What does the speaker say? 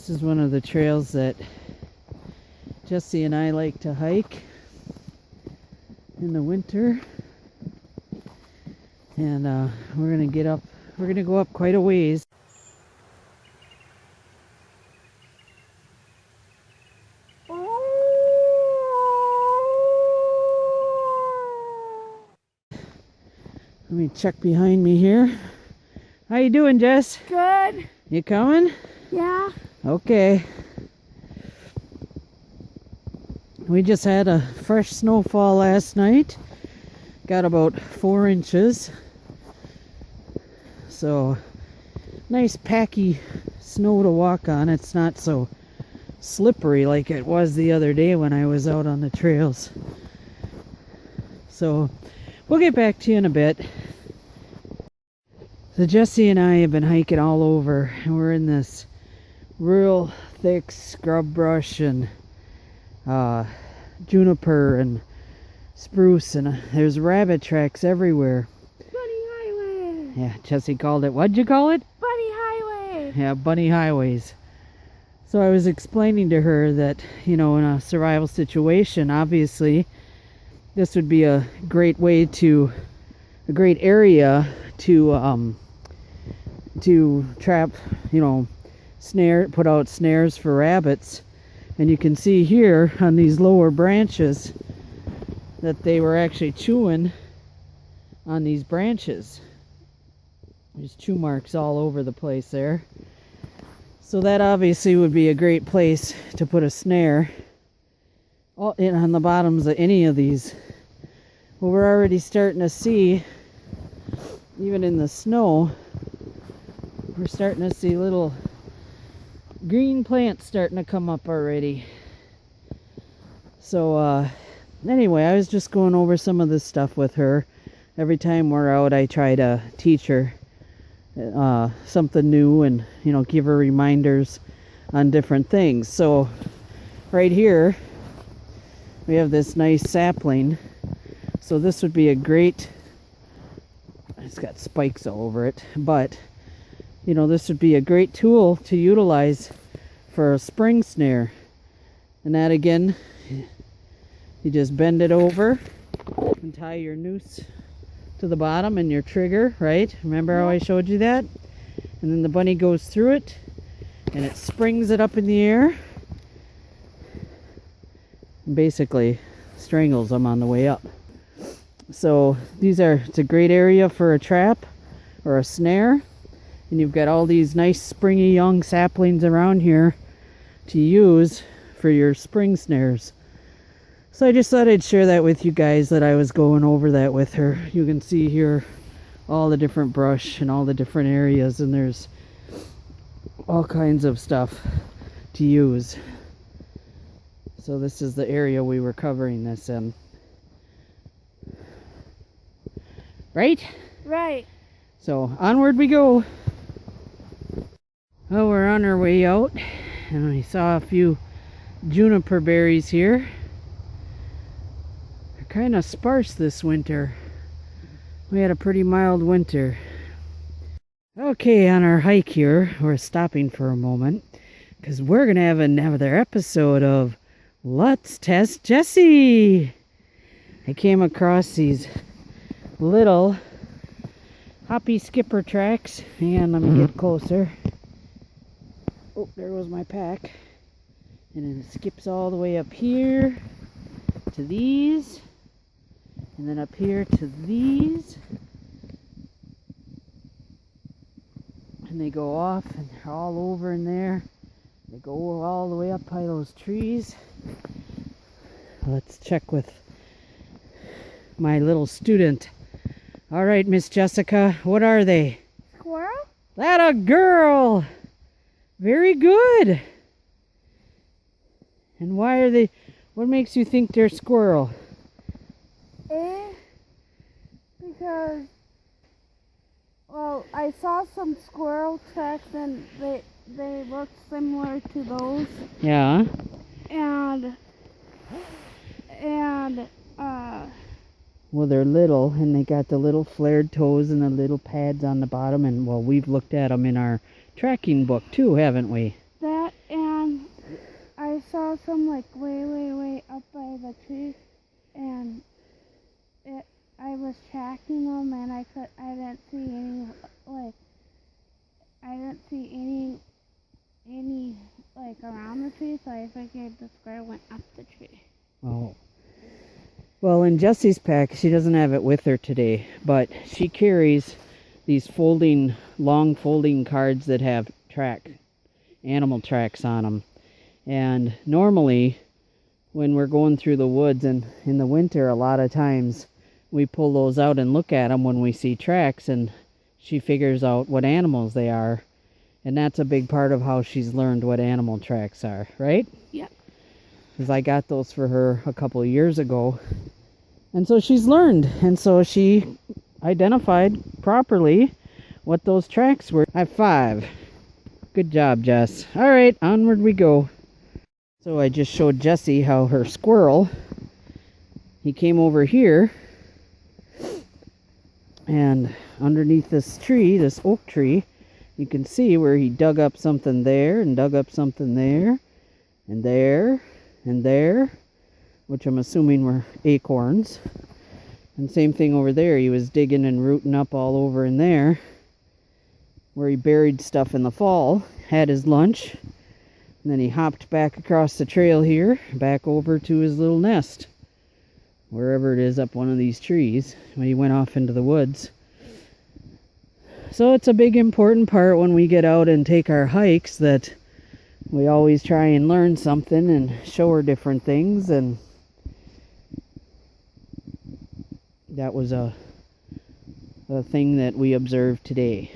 This is one of the trails that Jessie and I like to hike in the winter. And we're gonna go up quite a ways. Let me check behind me here. How you doing, Jess? Good. You coming? Yeah. Okay. We just had a fresh snowfall last night. Got about 4 inches. So, nice packy snow to walk on. It's not so slippery like it was the other day when I was out on the trails. So, we'll get back to you in a bit. So Jessie and I have been hiking all over, and we're in this real thick scrub brush and juniper and spruce, and there's rabbit tracks everywhere. Bunny highway. Yeah, Jessie called it, what'd you call it? Bunny highway. Yeah, bunny highways. So I was explaining to her that, you know, in a survival situation, obviously, this would be a great area to trap, you know, put out snares for rabbits. And you can see here on these lower branches that they were actually chewing on these branches. There's chew marks all over the place there. So that obviously would be a great place to put a snare on the bottoms of any of these. Well, we're already starting to see, even in the snow, we're starting to see little green plants starting to come up already. So anyway, I was just going over some of this stuff with her. Every time we're out, I try to teach her something new and, you know, give her reminders on different things. So right here we have this nice sapling. So this would be a great, it's got spikes all over it, but you know, this would be a great tool to utilize for a spring snare. And that, again, you just bend it over and tie your noose to the bottom and your trigger, right? Remember how I showed you that? And then the bunny goes through it and it springs it up in the air and basically strangles them on the way up. So it's a great area for a trap or a snare. And you've got all these nice springy young saplings around here to use for your spring snares. So I just thought I'd share that with you guys, that I was going over that with her. You can see here all the different brush and all the different areas, and there's all kinds of stuff to use. So this is the area we were covering this in. Right? Right. So onward we go. Well, we're on our way out, and we saw a few juniper berries here. They're kind of sparse this winter. We had a pretty mild winter. Okay, on our hike here, we're stopping for a moment because we're going to have another episode of Let's Test Jessie. I came across these little hoppy skipper tracks. Hang on, let me get closer. Oh, there goes my pack. And then it skips all the way up here to these. And then up here to these. And they go off and they're all over in there. They go all the way up by those trees. Let's check with my little student. All right, Miss Jessica, what are they? Squirrel? That a girl! Very good. And why are they, what makes you think they're squirrel? Because, well, I saw some squirrel tracks and they look similar to those. Yeah. And Well, they're little, and they got the little flared toes and the little pads on the bottom, and well, we've looked at them in our tracking book too, haven't we? that I saw some like way up by the tree, and I was tracking them, and I didn't see any like any like around the tree, so I figured the squirrel went up the tree. Oh. Well, in Jessie's pack, she doesn't have it with her today, but she carries these long folding cards that have animal tracks on them. And normally, when we're going through the woods and in the winter, a lot of times we pull those out and look at them when we see tracks, and she figures out what animals they are. And that's a big part of how she's learned what animal tracks are, right? Yep. Because I got those for her a couple of years ago. And so she's learned. And so she identified properly what those tracks were. High five. Good job, Jess. All right, onward we go. So I just showed Jessie how her squirrel, he came over here, and underneath this tree, this oak tree, you can see where he dug up something there and dug up something there and there and there, which I'm assuming were acorns. And same thing over there, he was digging and rooting up all over in there where he buried stuff in the fall, had his lunch, and then he hopped back across the trail here, back over to his little nest, wherever it is up one of these trees, when he went off into the woods. So it's a big important part when we get out and take our hikes that we always try and learn something and show her different things, and that was a thing that we observed today.